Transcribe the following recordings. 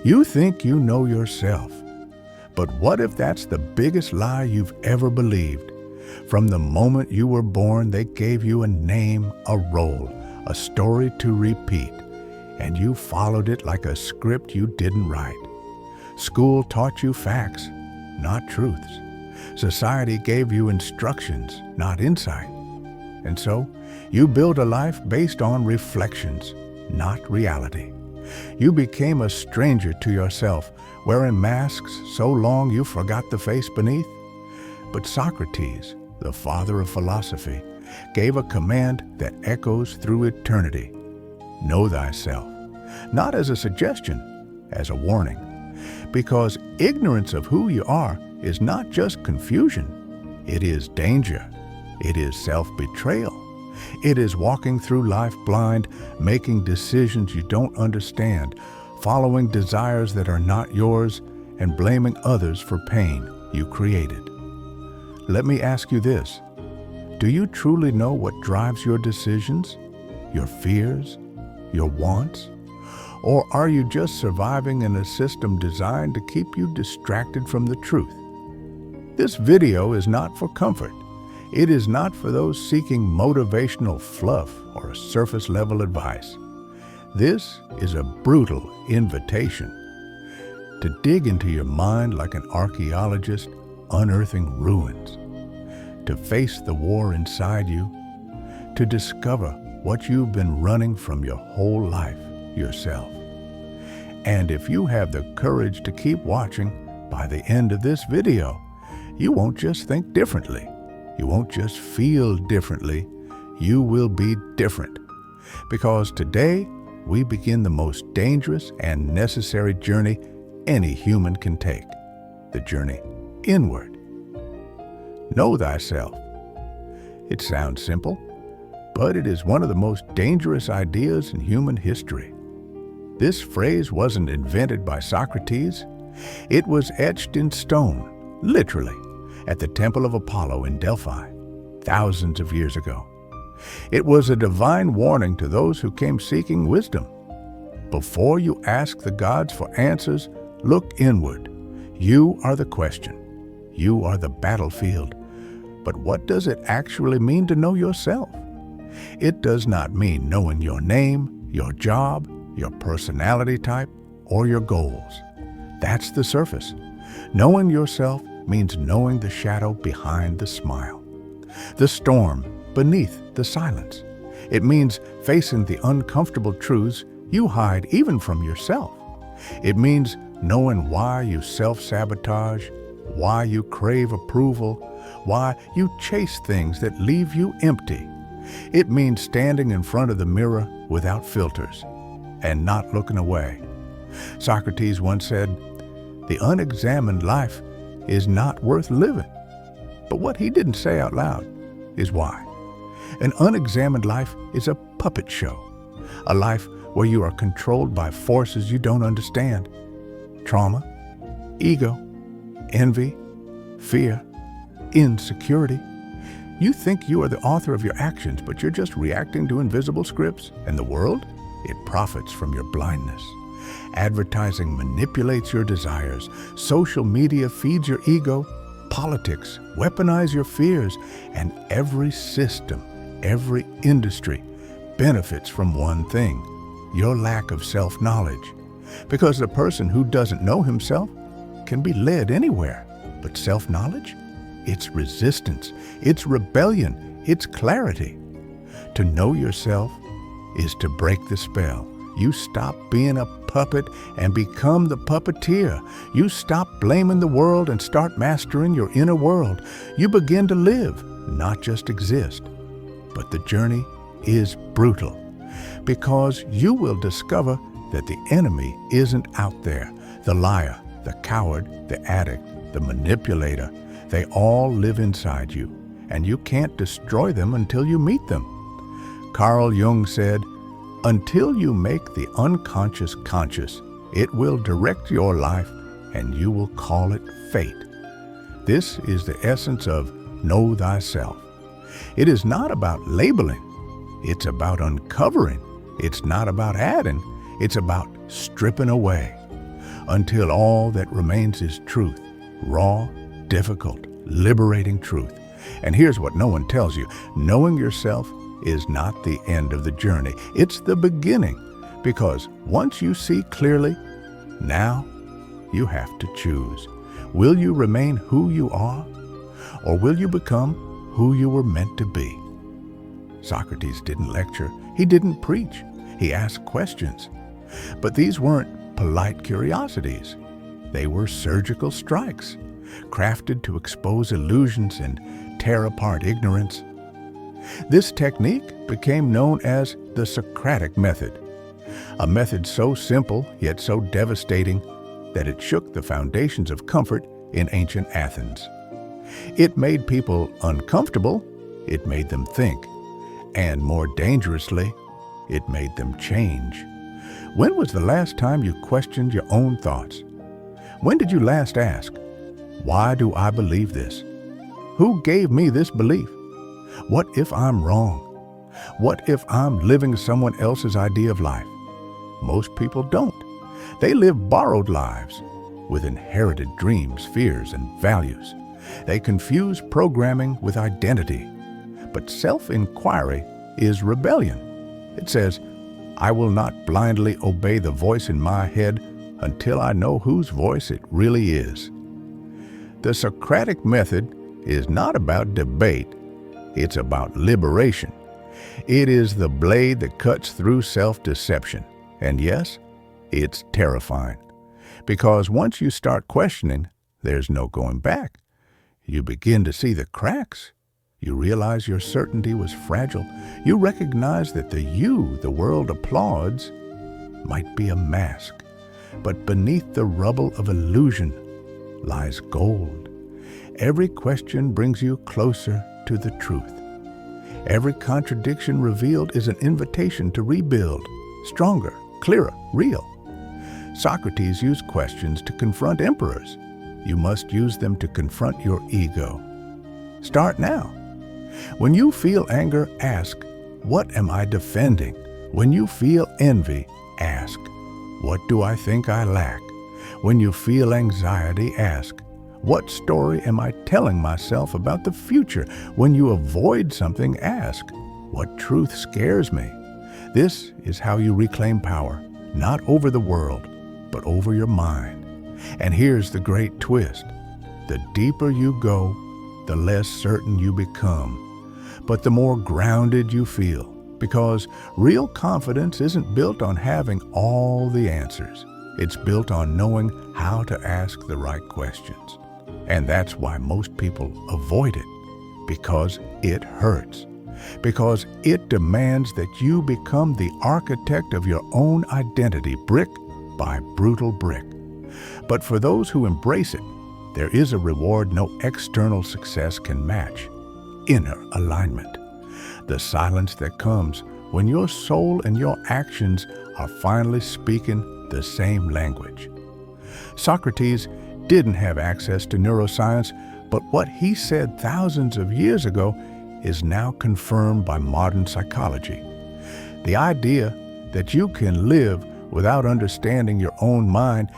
You think you know yourself. But what if that's the biggest lie you've ever believed? From the moment you were born, they gave you a name, a role, a story to repeat, and you followed it like a script you didn't write. School taught you facts, not truths. Society gave you instructions, not insight. And so, you built a life based on reflections, not reality. You became a stranger to yourself, wearing masks so long you forgot the face beneath. But Socrates, the father of philosophy, gave a command that echoes through eternity. Know thyself, not as a suggestion, as a warning. Because ignorance of who you are is not just confusion, it is danger. It is self-betrayal. It is walking through life blind, making decisions you don't understand, following desires that are not yours, and blaming others for pain you created. Let me ask you this. Do you truly know what drives your decisions, your fears, your wants? Or are you just surviving in a system designed to keep you distracted from the truth? This video is not for comfort. It is not for those seeking motivational fluff or surface-level advice. This is a brutal invitation to dig into your mind like an archaeologist unearthing ruins, to face the war inside you, to discover what you've been running from your whole life yourself. And if you have the courage to keep watching, by the end of this video, you won't just think differently. You won't just feel differently. You will be different. Because today, we begin the most dangerous and necessary journey any human can take, the journey inward. Know thyself. It sounds simple, but it is one of the most dangerous ideas in human history. This phrase wasn't invented by Socrates. It was etched in stone, literally, at the Temple of Apollo in Delphi, thousands of years ago. It was a divine warning to those who came seeking wisdom. Before you ask the gods for answers, look inward. You are the question. You are the battlefield. But what does it actually mean to know yourself? It does not mean knowing your name, your job, your personality type, or your goals. That's the surface. Knowing yourself means knowing the shadow behind the smile, the storm beneath the silence. It means facing the uncomfortable truths you hide even from yourself. It means knowing why you self-sabotage, why you crave approval, why you chase things that leave you empty. It means standing in front of the mirror without filters and not looking away. Socrates once said, "The unexamined life is not worth living." But what he didn't say out loud is why. An unexamined life is a puppet show, a life where you are controlled by forces you don't understand. Trauma, ego, envy, fear, insecurity. You think you are the author of your actions, but you're just reacting to invisible scripts, and the world, it profits from your blindness. Advertising manipulates your desires. Social media feeds your ego. Politics weaponize your fears. And every system, every industry benefits from one thing: your lack of self-knowledge. Because the person who doesn't know himself can be led anywhere. But self-knowledge? It's resistance. It's rebellion. It's clarity. To know yourself is to break the spell. You stop being a puppet and become the puppeteer. You stop blaming the world and start mastering your inner world. You begin to live, not just exist. But the journey is brutal, because you will discover that the enemy isn't out there. The liar, the coward, the addict, the manipulator, they all live inside you, and you can't destroy them until you meet them. Carl Jung said, "Until you make the unconscious conscious, it will direct your life and you will call it fate." This is the essence of know thyself. It is not about labeling. It's about uncovering. It's not about adding. It's about stripping away. until all that remains is truth, raw, difficult, liberating truth. And here's what no one tells you. Knowing yourself is not the end of the journey. It's the beginning, because once you see clearly, now you have to choose. Will you remain who you are, or will you become who you were meant to be? Socrates didn't lecture. He didn't preach. He asked questions. But these weren't polite curiosities. They were surgical strikes, crafted to expose illusions and tear apart ignorance. This technique became known as the Socratic method, a method so simple yet so devastating that it shook the foundations of comfort in ancient Athens. It made people uncomfortable, it made them think, and more dangerously, it made them change. When was the last time you questioned your own thoughts? When did you last ask, why do I believe this? Who gave me this belief? What if I'm wrong? What if I'm living someone else's idea of life? Most people don't. They live borrowed lives with inherited dreams, fears, and values. They confuse programming with identity. But self-inquiry is rebellion. It says, I will not blindly obey the voice in my head until I know whose voice it really is. The Socratic method is not about debate. It's about liberation. It is the blade that cuts through self-deception. And yes, it's terrifying. Because once you start questioning, there's no going back. You begin to see the cracks. You realize your certainty was fragile. You recognize that the you the world applauds might be a mask. But beneath the rubble of illusion lies gold. Every question brings you closer to the truth. Every contradiction revealed is an invitation to rebuild, stronger, clearer, real. Socrates used questions to confront emperors. You must use them to confront your ego. Start now. When you feel anger, ask, what am I defending? When you feel envy, ask, what do I think I lack? When you feel anxiety, ask, what story am I telling myself about the future? When you avoid something, ask, what truth scares me? This is how you reclaim power, not over the world, but over your mind. And here's the great twist. The deeper you go, the less certain you become, but the more grounded you feel, because real confidence isn't built on having all the answers. It's built on knowing how to ask the right questions. And that's why most people avoid it, because it hurts, because it demands that you become the architect of your own identity, brick by brutal brick. But for those who embrace it, there is a reward no external success can match: inner alignment. The silence that comes when your soul and your actions are finally speaking the same language. Socrates didn't have access to neuroscience, but what he said thousands of years ago is now confirmed by modern psychology. The idea that you can live without understanding your own mind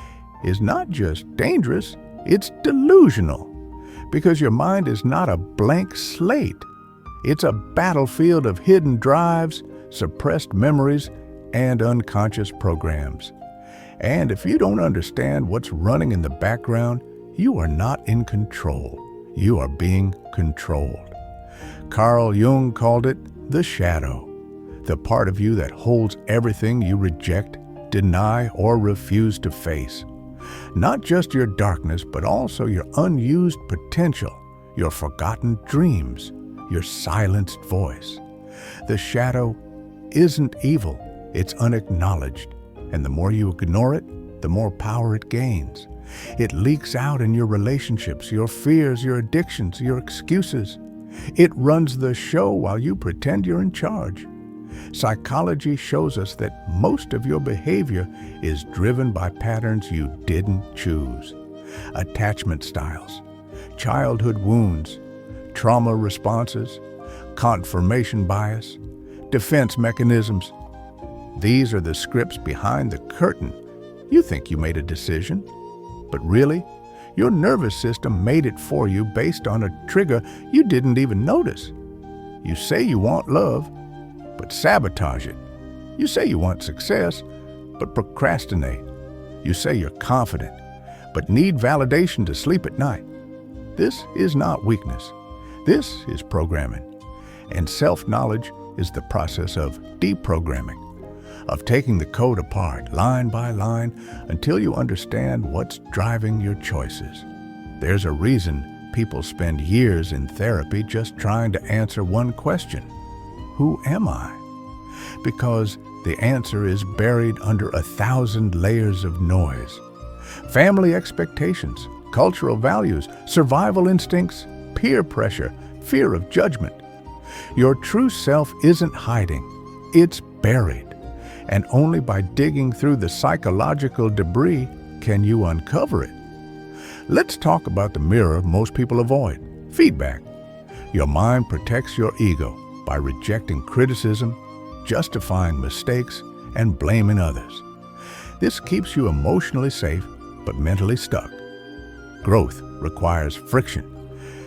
is not just dangerous, it's delusional. Because your mind is not a blank slate. It's a battlefield of hidden drives, suppressed memories, and unconscious programs. And if you don't understand what's running in the background, you are not in control. You are being controlled. Carl Jung called it the shadow, the part of you that holds everything you reject, deny, or refuse to face. Not just your darkness, but also your unused potential, your forgotten dreams, your silenced voice. The shadow isn't evil, it's unacknowledged. And the more you ignore it, the more power it gains. It leaks out in your relationships, your fears, your addictions, your excuses. It runs the show while you pretend you're in charge. Psychology shows us that most of your behavior is driven by patterns you didn't choose. Attachment styles, childhood wounds, trauma responses, confirmation bias, defense mechanisms. These are the scripts behind the curtain You think you made a decision, but really, your nervous system made it for you based on a trigger you didn't even notice. You say you want love, but sabotage it. You say you want success, but procrastinate. You say you're confident, but need validation to sleep at night. This is not weakness. This is programming. And self-knowledge is the process of deprogramming, of taking the code apart line by line until you understand what's driving your choices. There's a reason people spend years in therapy just trying to answer one question: who am I? Because the answer is buried under 1,000 layers of noise. Family expectations, cultural values, survival instincts, peer pressure, fear of judgment. Your true self isn't hiding, it's buried. And only by digging through the psychological debris can you uncover it. Let's talk about the mirror most people avoid: feedback. Your mind protects your ego by rejecting criticism, justifying mistakes, and blaming others. This keeps you emotionally safe, but mentally stuck. Growth requires friction.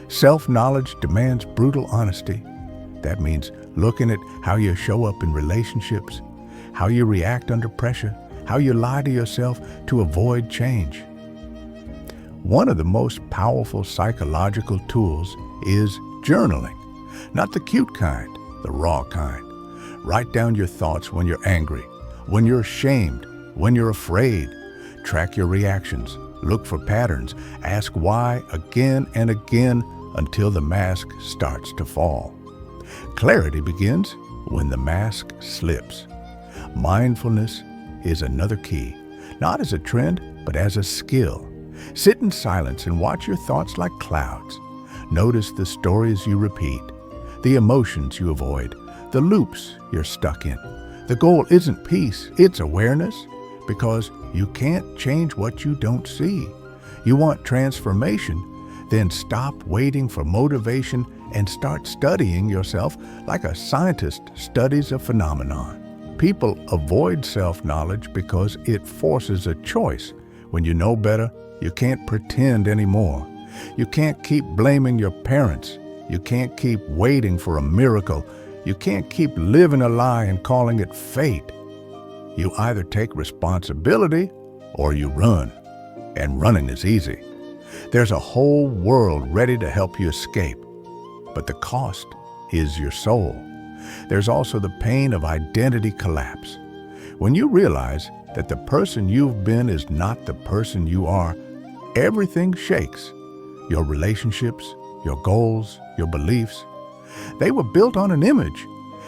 Self-knowledge demands brutal honesty. That means looking at how you show up in relationships, how you react under pressure, how you lie to yourself to avoid change. One of the most powerful psychological tools is journaling. Not the cute kind, the raw kind. Write down your thoughts when you're angry, when you're ashamed, when you're afraid. Track your reactions. Look for patterns. Ask why again and again until the mask starts to fall. Clarity begins when the mask slips. Mindfulness is another key, not as a trend, but as a skill. Sit in silence and watch your thoughts like clouds. Notice the stories you repeat, the emotions you avoid, the loops you're stuck in. The goal isn't peace, it's awareness, because you can't change what you don't see. You want transformation, then stop waiting for motivation and start studying yourself like a scientist studies a phenomenon. People avoid self-knowledge because it forces a choice. When you know better, you can't pretend anymore. You can't keep blaming your parents. You can't keep waiting for a miracle. You can't keep living a lie and calling it fate. You either take responsibility or you run. And running is easy. There's a whole world ready to help you escape. But the cost is your soul. There's also the pain of identity collapse. When you realize that the person you've been is not the person you are, everything shakes. Your relationships, your goals, your beliefs. They were built on an image.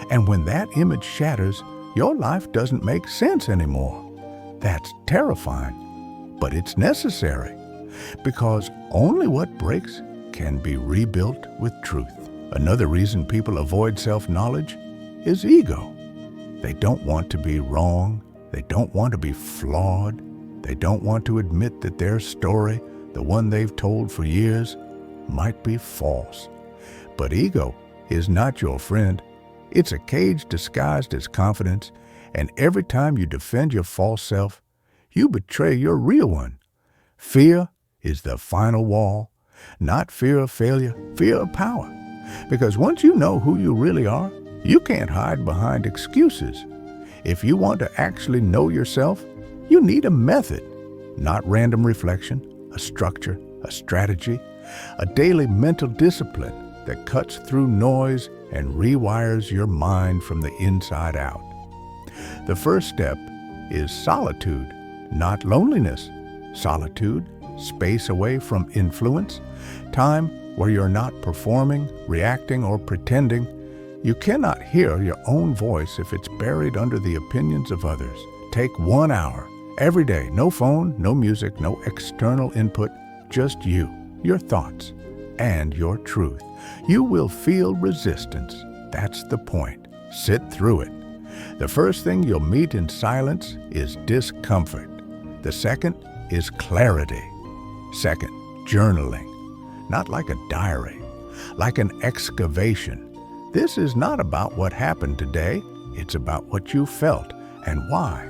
And when that image shatters, your life doesn't make sense anymore. That's terrifying, but it's necessary. Because only what breaks can be rebuilt with truth. Another reason people avoid self-knowledge is ego. They don't want to be wrong. They don't want to be flawed. They don't want to admit that their story, the one they've told for years, might be false. But ego is not your friend. It's a cage disguised as confidence, and every time you defend your false self, you betray your real one. Fear is the final wall, not fear of failure, fear of power. Because once you know who you really are, you can't hide behind excuses. If you want to actually know yourself, you need a method, not random reflection, a structure, a strategy, a daily mental discipline that cuts through noise and rewires your mind from the inside out. The first step is solitude, not loneliness. Solitude, space away from influence, time where you're not performing, reacting, or pretending. You cannot hear your own voice if it's buried under the opinions of others. Take 1 hour every day. No phone, no music, no external input, just you, your thoughts, and your truth. You will feel resistance. That's the point. Sit through it. The first thing you'll meet in silence is discomfort. The second is clarity. Second, journaling. Not like a diary, like an excavation. This is not about what happened today. It's about what you felt and why.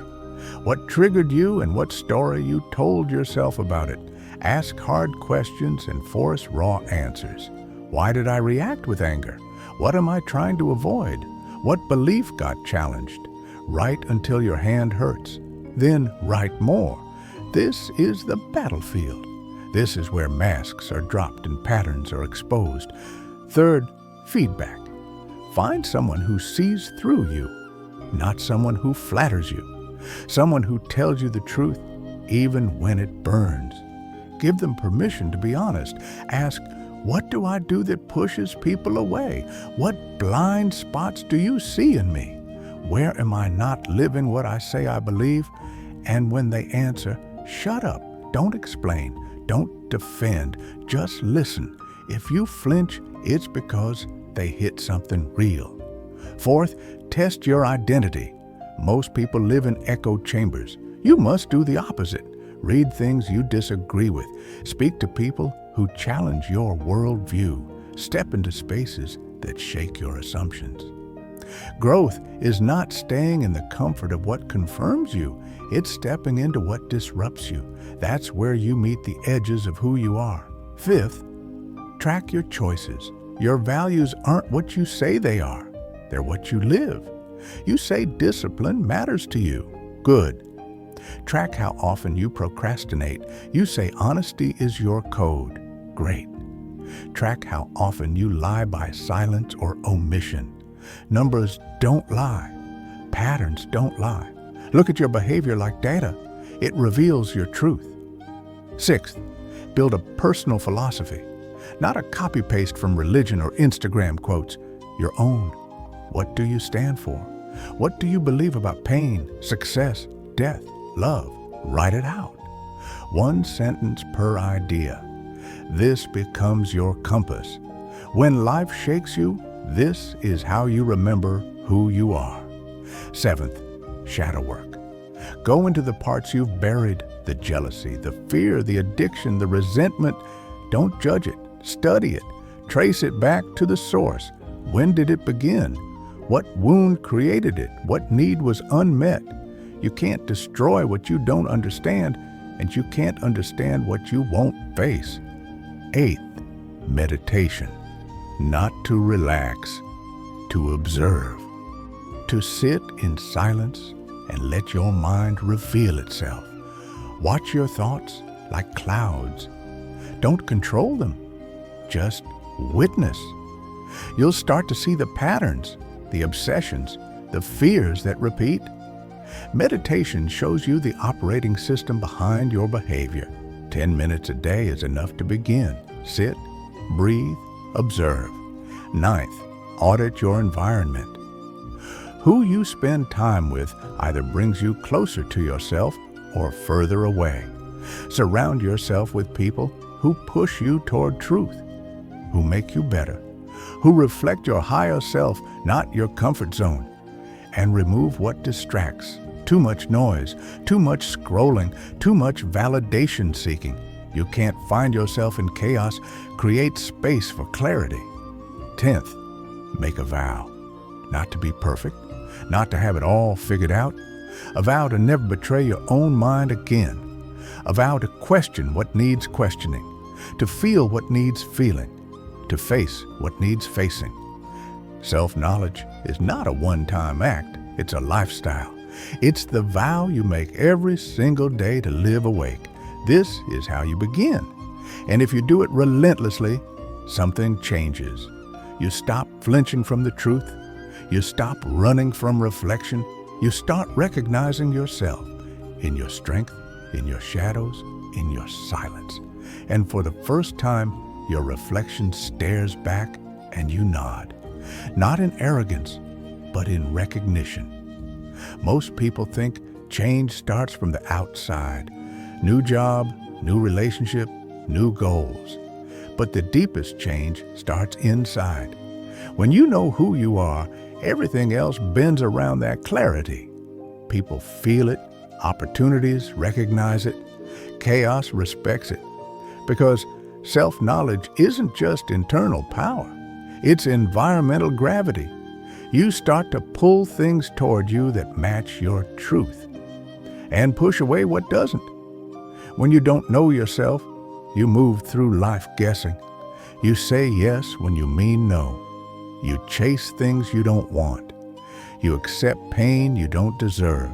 What triggered you and what story you told yourself about it. Ask hard questions and force raw answers. Why did I react with anger? What am I trying to avoid? What belief got challenged? Write until your hand hurts. Then write more. This is the battlefield. This is where masks are dropped and patterns are exposed. Third, feedback. Find someone who sees through you, not someone who flatters you. Someone who tells you the truth, even when it burns. Give them permission to be honest. Ask, what do I do that pushes people away? What blind spots do you see in me? Where am I not living what I say I believe? And when they answer, shut up. Don't explain. Don't defend. Just listen. If you flinch, it's because they hit something real. Fourth, test your identity. Most people live in echo chambers. You must do the opposite. Read things you disagree with. Speak to people who challenge your worldview. Step into spaces that shake your assumptions. Growth is not staying in the comfort of what confirms you. It's stepping into what disrupts you. That's where you meet the edges of who you are. Fifth, track your choices. Your values aren't what you say they are. They're what you live. You say discipline matters to you. Good. Track how often you procrastinate. You say honesty is your code. Great. Track how often you lie by silence or omission. Numbers don't lie. Patterns don't lie. Look at your behavior like data. It reveals your truth. Sixth, build a personal philosophy. Not a copy-paste from religion or Instagram quotes. Your own. What do you stand for? What do you believe about pain, success, death, love? Write it out. One sentence per idea. This becomes your compass. When life shakes you, this is how you remember who you are. Seventh, shadow work. Go into the parts you've buried, the jealousy, the fear, the addiction, the resentment. Don't judge it. Study it. Trace it back to the source. When did it begin? What wound created it? What need was unmet? You can't destroy what you don't understand, and you can't understand what you won't face. Eighth, meditation. Not to relax, to observe. To sit in silence and let your mind reveal itself. Watch your thoughts like clouds. Don't control them. Just witness. You'll start to see the patterns, the obsessions, the fears that repeat. Meditation shows you the operating system behind your behavior. 10 minutes a day is enough to begin. Sit, breathe, observe. Ninth, audit your environment. Who you spend time with either brings you closer to yourself or further away. Surround yourself with people who push you toward truth, who make you better, who reflect your higher self, not your comfort zone, and remove what distracts. Too much noise, too much scrolling, too much validation seeking. You can't find yourself in chaos. Create space for clarity. 10th, make a vow. Not to be perfect, not to have it all figured out. A vow to never betray your own mind again. A vow to question what needs questioning, to feel what needs feeling, to face what needs facing. Self-knowledge is not a one-time act, it's a lifestyle. It's the vow you make every single day to live awake. This is how you begin. And if you do it relentlessly, something changes. You stop flinching from the truth. You stop running from reflection. You start recognizing yourself in your strength, in your shadows, in your silence. And for the first time, your reflection stares back and you nod. Not in arrogance, but in recognition. Most people think change starts from the outside. New job, new relationship, new goals. But the deepest change starts inside. When you know who you are, everything else bends around that clarity. People feel it, opportunities recognize it, chaos respects it. Because self-knowledge isn't just internal power, it's environmental gravity. You start to pull things toward you that match your truth. and push away what doesn't. When you don't know yourself, you move through life guessing. You say yes when you mean no. You chase things you don't want. You accept pain you don't deserve.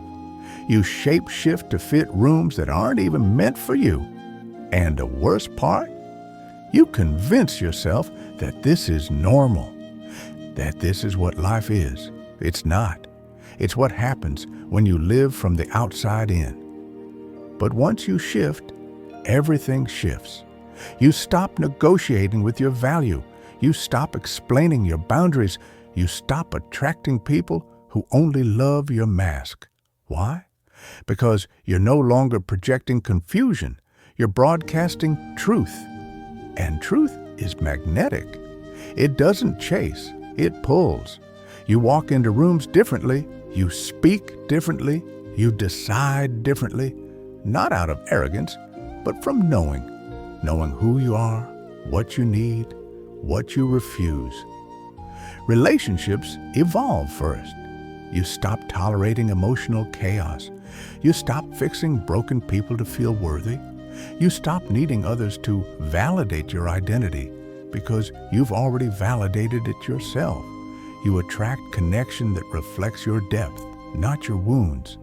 You shape-shift to fit rooms that aren't even meant for you. And the worst part? You convince yourself that this is normal, that this is what life is. It's not. It's what happens when you live from the outside in. But once you shift, everything shifts. You stop negotiating with your value. You stop explaining your boundaries. You stop attracting people who only love your mask. Why? Because you're no longer projecting confusion. You're broadcasting truth. And truth is magnetic. It doesn't chase, it pulls. You walk into rooms differently. You speak differently. You decide differently. Not out of arrogance, but from knowing who you are, what you need, what you refuse. Relationships evolve first. You stop tolerating emotional chaos. You stop fixing broken people to feel worthy. You stop needing others to validate your identity because you've already validated it yourself. You attract connection that reflects your depth, not your wounds.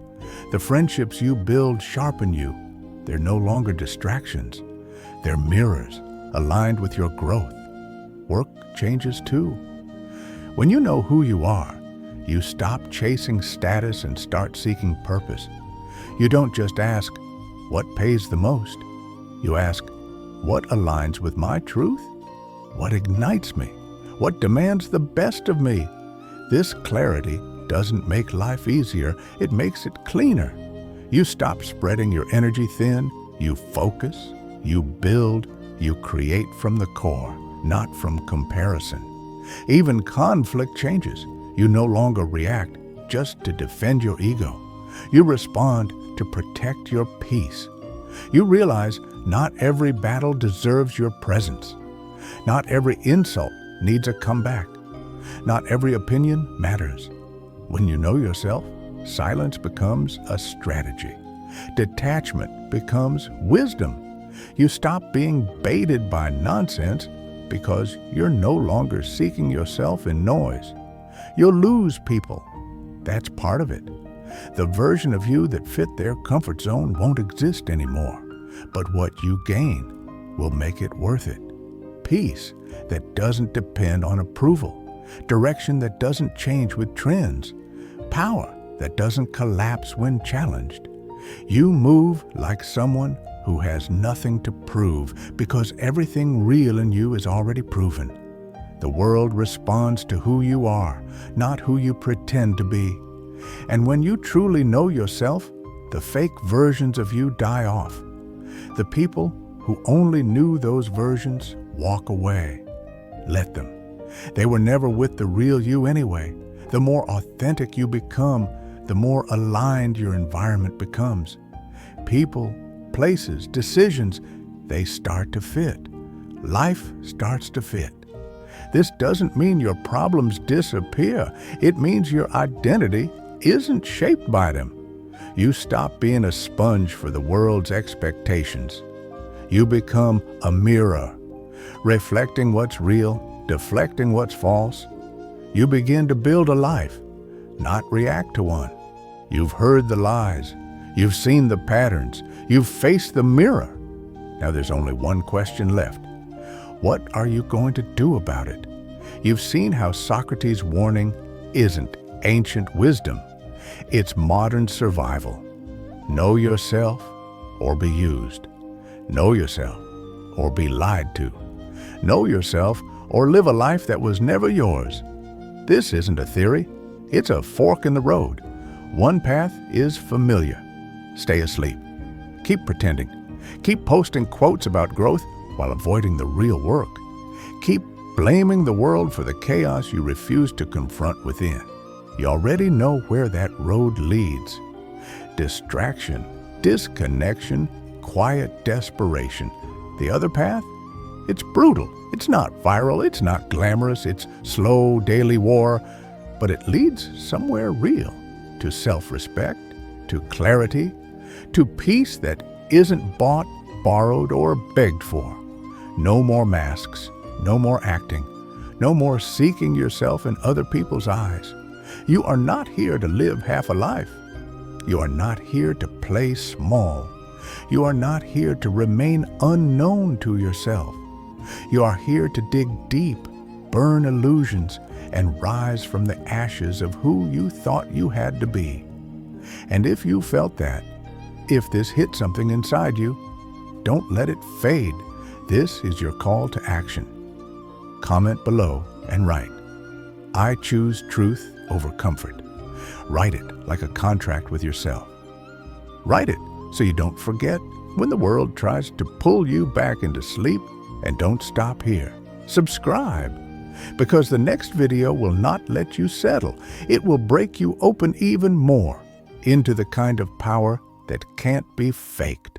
The friendships you build sharpen you. They're no longer distractions. They're mirrors aligned with your growth. Work changes too. When you know who you are, you stop chasing status and start seeking purpose. You don't just ask, what pays the most? You ask, what aligns with my truth? What ignites me? What demands the best of me? This clarity doesn't make life easier, it makes it cleaner. You stop spreading your energy thin, you focus, you build, you create from the core, not from comparison. Even conflict changes. You no longer react just to defend your ego. You respond to protect your peace. You realize not every battle deserves your presence. Not every insult needs a comeback. Not every opinion matters. When you know yourself, silence becomes a strategy. Detachment becomes wisdom. You stop being baited by nonsense because you're no longer seeking yourself in noise. You'll lose people. That's part of it. The version of you that fit their comfort zone won't exist anymore. But what you gain will make it worth it. Peace that doesn't depend on approval. Direction that doesn't change with trends. Power that doesn't collapse when challenged. You move like someone who has nothing to prove because everything real in you is already proven. The world responds to who you are, not who you pretend to be. And when you truly know yourself, the fake versions of you die off. The people who only knew those versions walk away. Let them. They were never with the real you anyway. The more authentic you become, the more aligned your environment becomes. People, places, decisions, they start to fit. Life starts to fit. This doesn't mean your problems disappear. It means your identity isn't shaped by them. You stop being a sponge for the world's expectations. You become a mirror, reflecting what's real, deflecting what's false. You begin to build a life, not react to one. You've heard the lies. You've seen the patterns. You've faced the mirror. Now there's only one question left. What are you going to do about it? You've seen how Socrates' warning isn't ancient wisdom. It's modern survival. Know yourself or be used. Know yourself or be lied to. Know yourself or live a life that was never yours. This isn't a theory. It's a fork in the road. One path is familiar. Stay asleep. Keep pretending. Keep posting quotes about growth while avoiding the real work. Keep blaming the world for the chaos you refuse to confront within. You already know where that road leads. Distraction, disconnection, quiet desperation. The other path? It's brutal. It's not viral. It's not glamorous. It's slow daily war. But it leads somewhere real, to self-respect, to clarity, to peace that isn't bought, borrowed, or begged for. No more masks, no more acting, no more seeking yourself in other people's eyes. You are not here to live half a life. You are not here to play small. You are not here to remain unknown to yourself. You are here to dig deep, burn illusions, and rise from the ashes of who you thought you had to be. And if you felt that, if this hit something inside you, don't let it fade. This is your call to action. Comment below and write, "I choose truth over comfort." Write it like a contract with yourself. Write it so you don't forget when the world tries to pull you back into sleep. And don't stop here. Subscribe, because the next video will not let you settle. It will break you open even more into the kind of power that can't be faked.